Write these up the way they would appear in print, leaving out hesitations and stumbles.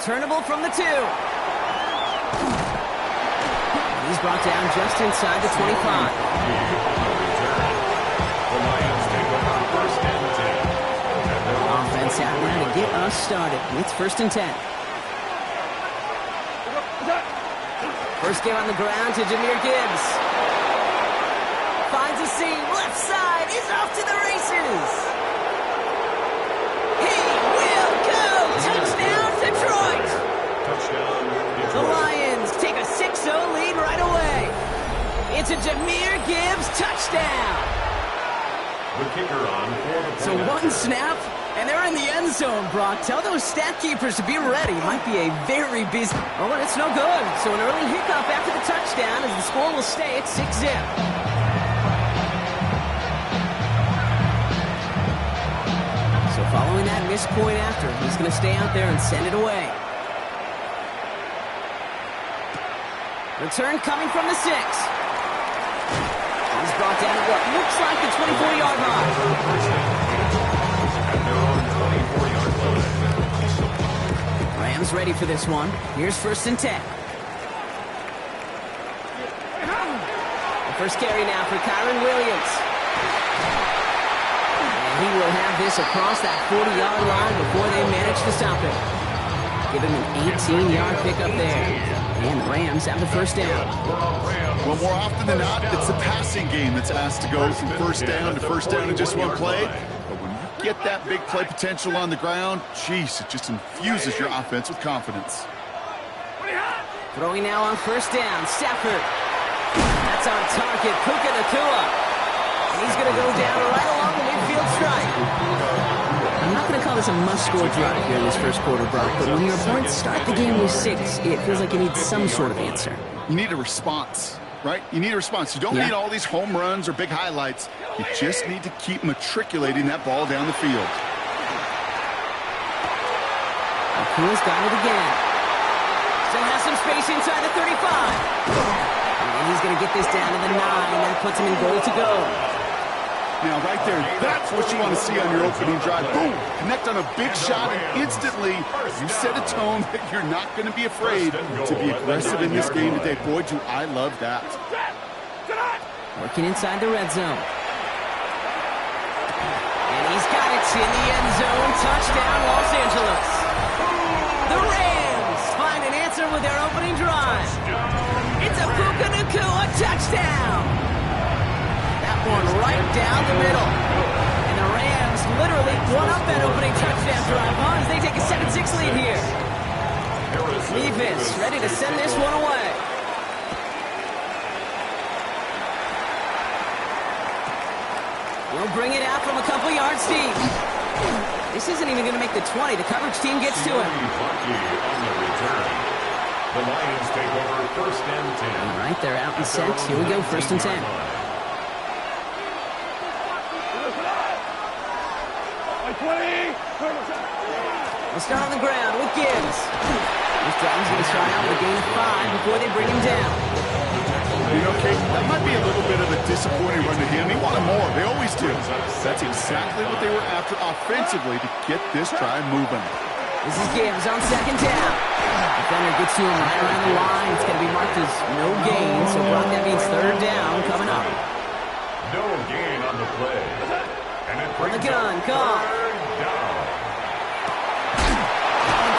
Returnable from the 2. He's brought down just inside the 25. Offense out now to get us started. It's 1st and 10. First game on the ground to Jahmyr Gibbs. Finds a seam, left side, is off to the races. He will go! Touchdown, Detroit! The Lions take a 6-0 lead right away. It's a Jahmyr Gibbs touchdown. The kicker on for the So one snap, and they're in the end zone, Brock. Tell those stat keepers to be ready. Might be a very busy... Oh, and it's no good. So an early hiccup after the touchdown as the score will stay at 6-zip. So following that missed point after, he's going to stay out there and send it away. Return coming from the 6. He's brought down at what looks like the 24-yard line. Rams ready for this one. Here's 1st and 10. The first carry now for Kyron Williams. And he will have this across that 40-yard line before they manage to stop him. Give him an 18-yard pickup there. And the Rams have the first down. Well, more often than not, it's the passing game that's asked to go from first down in just one play. But when you get that big play potential on the ground, geez, it just infuses your offense with confidence. Throwing now on 1st down, Stafford. That's on target, Puka Nacua. And he's going to go down right along the midfield stripe. I'm not going to call this a must-score drive here in this first quarter, Brock, but when your opponents start the game with 6, it feels like you need some sort of answer. You need a response, right? You need a response. You don't need all these home runs or big highlights. You just need to keep matriculating that ball down the field. Nacua's got it again. Still has some space inside the 35. And he's going to get this down to the 9. That puts him in goal to go. Now, right there, that's what you want to see on your opening drive. Boom! Connect on a big shot, and instantly you set a tone that you're not going to be afraid to be aggressive in this game today. Boy, do I love that. Working inside the red zone. And he's got it in the end zone. Touchdown, Los Angeles. The Rams find an answer with their opening drive. It's a Puka Nacua touchdown. One right down the middle. And the Rams literally won up that opening touchdown drive as they take a 7-6 lead here. Levis ready to send this one away. He'll bring it out from a couple yards deep. This isn't even going to make the 20. The coverage team gets to him. The Lions take over 1st and 10. All right, they're out and set. Here we go, 1st and 10. We'll start on the ground with Gibbs. This drive's going to start out with a gain of 5 before they bring him down. You know, Kate, that might be a little bit of a disappointing run to him. He wanted more. They always do. That's exactly what they were after offensively to get this drive moving. This is Gibbs on 2nd down. Defender gets to him right around the line. It's going to be marked as no gain, so Brock, that means 3rd down coming up. No gain on the play. And it On the gun, down.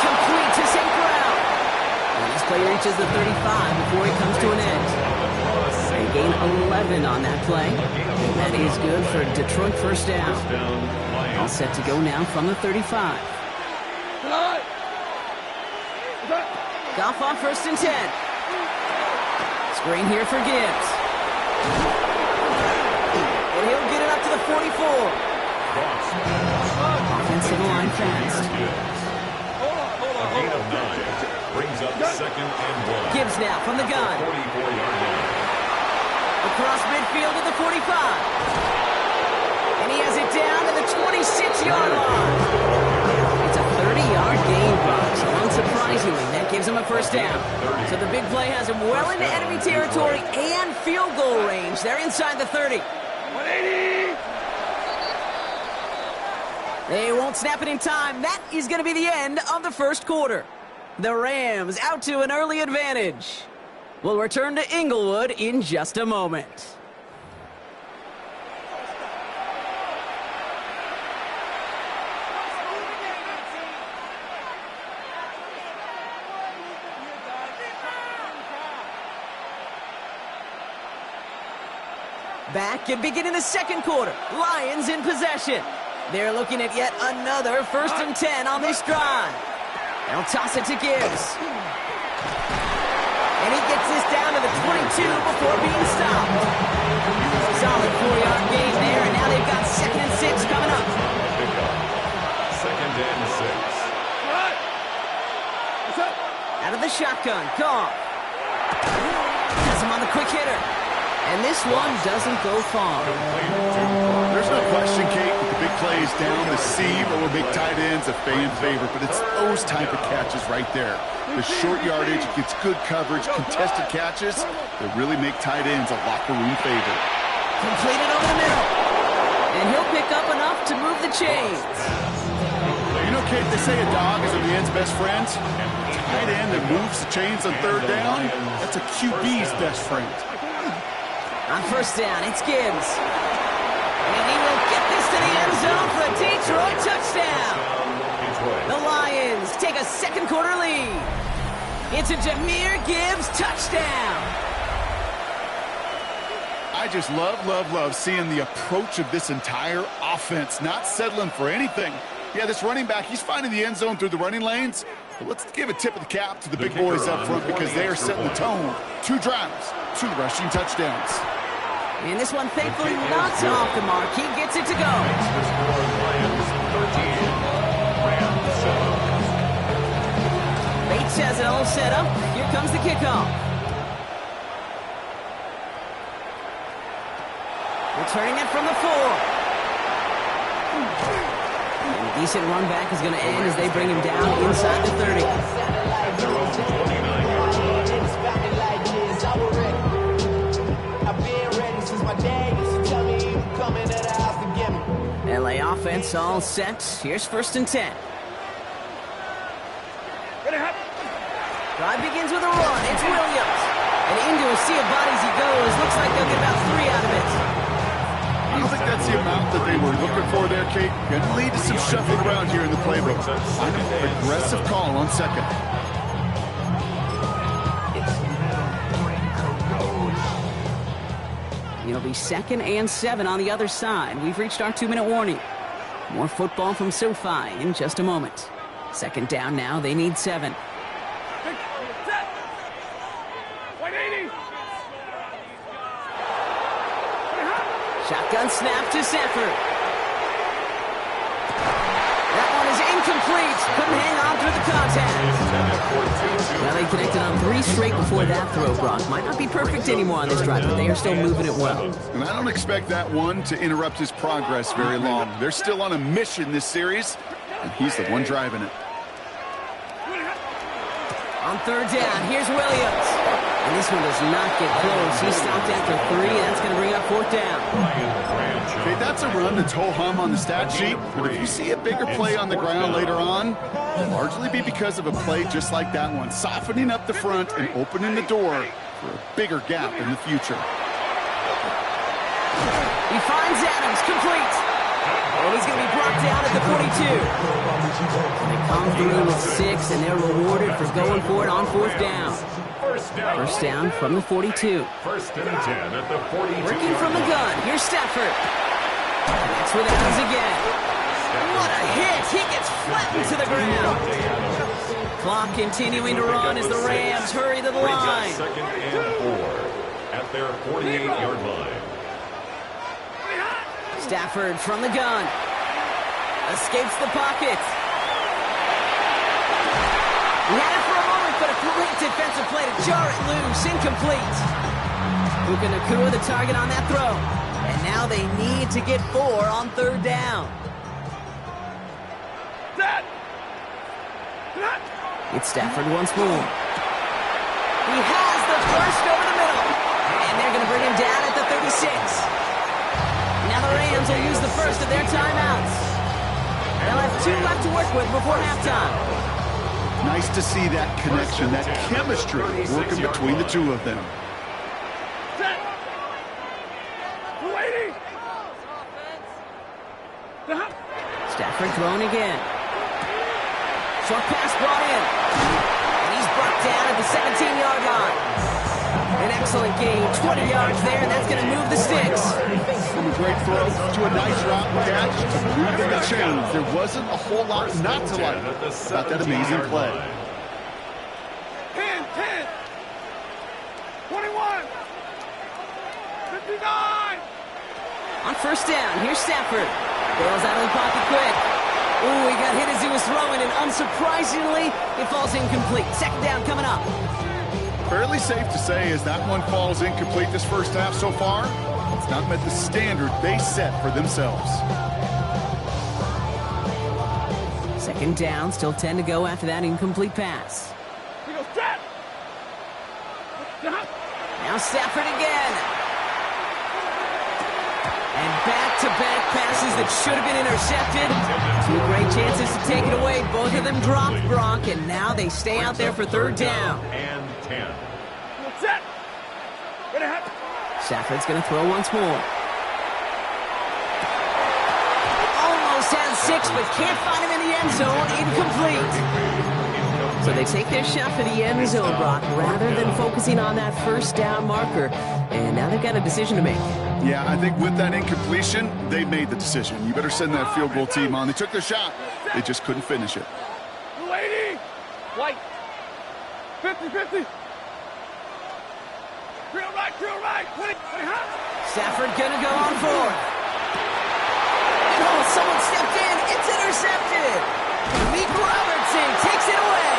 Complete to St. Brown. And this play reaches the 35 before it comes to an end. They gain 11 on that play. And that is good for Detroit 1st down. All set to go now from the 35. Goff on 1st and 10. Screen here for Gibbs. And he'll get it up to the 44. Offensive line fast. A gain of 9 brings up 2nd and 1. Gibbs now from the gun. 44-yard line. Across midfield at the 45. And he has it down to the 26-yard line. It's a 30-yard gain, Bucks. Unsurprisingly, that gives him a 1st down. So the big play has him well into enemy territory and field goal range. They're inside the 30. 180. They won't snap it in time. That is going to be the end of the first quarter. The Rams out to an early advantage. We'll return to Inglewood in just a moment. Back and beginning the second quarter. Lions in possession. They're looking at yet another 1st and 10 on this drive. They'll toss it to Gibbs. And he gets this down to the 22 before being stopped. Solid 4-yard gain there, and now they've got 2nd and 6 coming up. 2nd and 6. Out of the shotgun, Goff. Has him on the quick hitter. And this one doesn't go far. There's no question, Kate, with the big plays down the seam or big tight ends, a fan favorite, but it's those type of catches right there. The short yardage, gets good coverage, contested catches that really make tight ends a locker room favorite. Completed over the middle. And he'll pick up enough to move the chains. You know, Kate, they say a dog is a man's best friend. A tight end that moves the chains on 3rd down, that's a QB's best friend. On 1st down, it's Gibbs. And he will get this to the end zone for a Detroit touchdown. The Lions take a second quarter lead. It's a Jahmyr Gibbs touchdown. I just love seeing the approach of this entire offense, not settling for anything. Yeah, this running back, he's finding the end zone through the running lanes. But let's give a tip of the cap to the big boys up front because they are setting the tone. 2 drives, 2 rushing touchdowns. And this one thankfully not off the mark. He gets it to go. Bates has it all set up. Here comes the kickoff. Returning it from the 4. And a decent run back is going to end as they bring him down inside the 30. LA offense all set. Here's 1st and 10. Drive begins with a run. It's Williams. And into a sea of bodies he goes. Looks like they'll get about 3 out of it. I don't think that's the amount that they were looking for there, Kate. Going to lead to some shuffling around here in the playbook. Aggressive call on 2nd. It'll be 2nd and 7 on the other side. We've reached our 2-minute warning. More football from SoFi in just a moment. 2nd down now. They need 7. Shotgun snap to Stafford. That one is incomplete. Couldn't hang on through the contact. Well, they connected on 3 straight before that throw, Brock. Might not be perfect anymore on this drive, but they are still moving it well. And I don't expect that one to interrupt his progress very long. They're still on a mission this series, and he's the one driving it. On 3rd down, here's Williams. And this one does not get close. He stopped after 3, and that's going to bring up 4th down. Okay, that's a run that's ho-hum on the stat sheet, but if you see a bigger play on the ground later on, it'll largely be because of a play just like that one, softening up the front and opening the door for a bigger gap in the future. He finds Adams, complete. And he's going to be brought down at the 42. They come through with 6, and they're rewarded for going for it on 4th down. 1st down from the 42. 1st and 10 at the 42. Working from the gun. Here's Stafford. That's with Adams again. What a hit. He gets flattened to the ground. Clock continuing to run as the Rams hurry to the line. 2nd and 4 at their 48-yard line. Stafford from the gun. Escapes the pocket. He had it for a moment, but a great defensive play to jar it loose. Incomplete. Puka Nacua the target on that throw. And now they need to get 4 on 3rd down. It's Stafford once more. He has the first over the middle. And they're going to bring him down at the 36. Now the Rams will use the first of their timeouts. They'll have 2 left to work with before halftime. Nice to see that connection, that chemistry working between the two of them. Stafford throwing again. Short pass brought in. And he's brought down at the 17-yard line. An excellent gain, 20 yards there, and that's going to move the sticks. From a great throw to a nice route catch to move the chains. There wasn't a whole lot not to like about that amazing play. 10, 10, 21, 59. On first down, here's Stafford. Bails out of the pocket quick. Ooh, he got hit as he was throwing, and unsurprisingly, it falls incomplete. Second down coming up. Fairly safe to say as that one falls incomplete this first half so far, it's not met the standard they set for themselves. Second down, still 10 to go after that incomplete pass. Now Stafford again. And back-to-back passes that should have been intercepted. Two great chances to take it away. Both of them dropped, Brock, and now they stay out there for third down. And 10. Stafford's going to throw once more. Almost has 6, but can't find him in the end zone. Incomplete. So they take their shot for the end zone, Brock, rather than focusing on that first down marker. And now they've got a decision to make. Yeah, I think with that incompletion, they made the decision. You better send that field goal team on. They took their shot. They just couldn't finish it. 280. White. 50-50. Real right. 20, Stafford gonna go on forward. Oh, someone stepped in. It's intercepted. Mijo takes it away.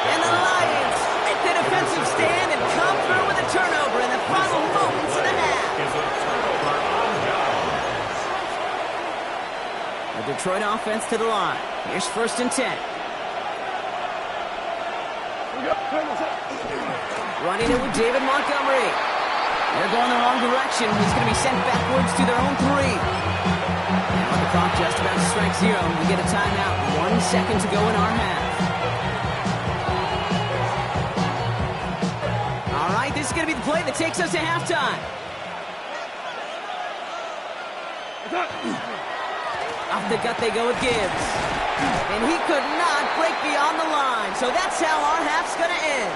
And the Lions make the defensive stand and come through with a turnover in the final moments of the half. The Detroit offense to the line. Here's first and 10. Running it with David Montgomery. They're going the wrong direction. He's going to be sent backwards to their own 3. Now the clock just about to strike 0. We get a timeout. 1 second to go in our half. All right, this is going to be the play that takes us to halftime. Off the gut they go with Gibbs. And he could not break beyond the line. So that's how our half's going to end.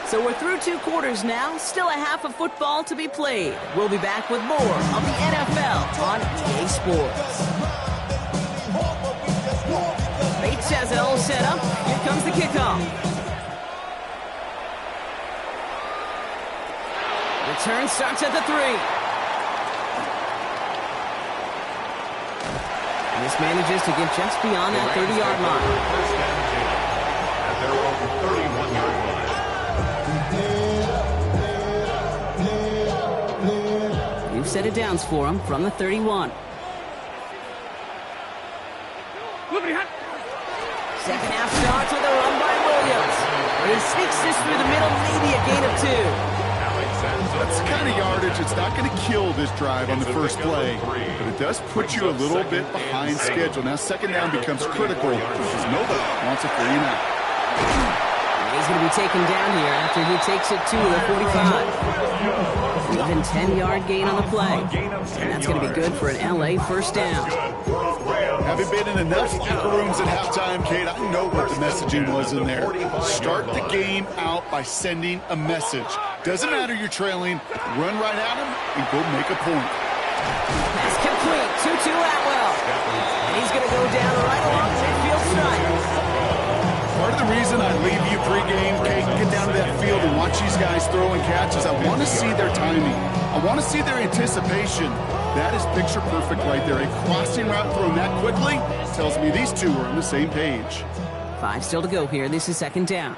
So we're through 2 quarters now. Still a half of football to be played. We'll be back with more of the NFL on EA Sports. Bates has it all set up. Here comes the kickoff. Return starts at the 3. And this manages to get just beyond that 30-yard line. At their own 31-yard line. New set of downs for him from the 31. Second half starts with a run by Williams. He sneaks this through the middle, maybe a gain of 2. That's the kind of yardage. It's not going to kill this drive on the first play, but it does put you a little bit behind schedule. Now second down becomes critical because nobody wants a 3 and out. He's going to be taken down here after he takes it to the 45. Even 10-yard gain on the play. And that's going to be good for an LA first down. Having been in enough locker rooms at halftime, Kate, I know what the messaging was in there. Start the game out by sending a message. Doesn't matter you're trailing, run right at him and go make a point. Pass complete, 2-2 Atwell. And he's going to go down right along the midfield stripe. Part of the reason I leave you pregame, Kate, get down to that field and watch these guys throw and catch is I want to see their timing. I want to see their anticipation. That is picture perfect right there. A crossing route thrown that quickly tells me these two are on the same page. 5 still to go here. This is second down.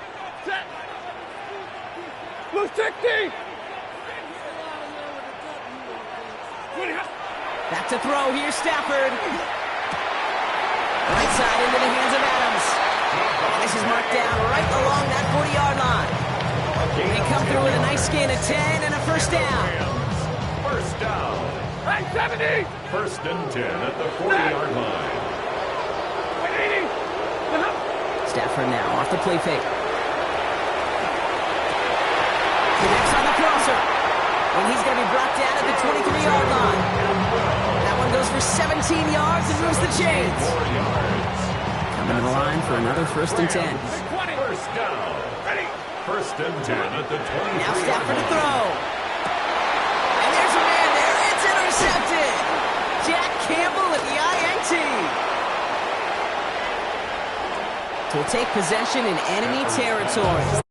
Back to throw. Here's Stafford. Right side into the hands of Adams. And this is marked down right along that 40-yard line. And they come through with a nice gain of 10 and a first down. First down. 70. First and 10 at the 40-yard line. Stafford Stafford now, off the play fake. Connects on the crosser. And he's going to be brought down at the 23-yard line. That one goes for 17 yards and moves the chains. Coming to the line for another 1st and 10. First down. First and 10 at the 23. Now Stafford to throw. And there's a man there. It's intercepted. Jack Campbell at the INT. To take possession in enemy territory.